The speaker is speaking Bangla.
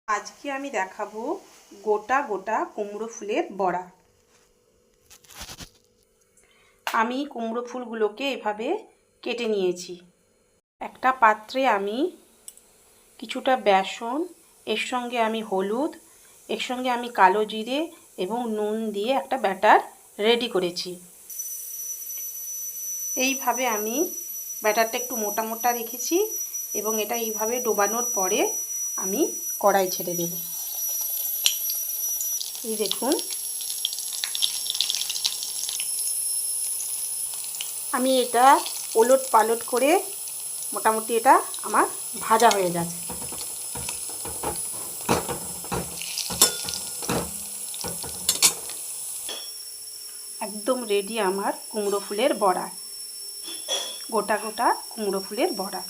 আজকে আমি দেখাবো গোটা গোটা কুমড়ো ফুলের বড়া। আমি কুমড়ো ফুলগুলোকে এভাবে কেটে নিয়েছি। একটা পাত্রে আমি কিছুটা বেসন, এর সঙ্গে আমি হলুদ, এর সঙ্গে আমি কালো জিরে এবং নুন দিয়ে একটা ব্যাটার রেডি করেছি। এইভাবে আমি ব্যাটারটা একটু মোটা মোটা রেখেছি এবং এটা এইভাবে ডোবানোর পরে আমি কড়াই ছেড়ে দেব। এই দেখুন, আমি এটা ওলট পালট করে মোটামুটি এটা আমার ভাজা হয়ে গেছে। একদম রেডি আমার কুমড়ো ফুলের বড়া, গোটা গোটা কুমড়ো ফুলের বড়া।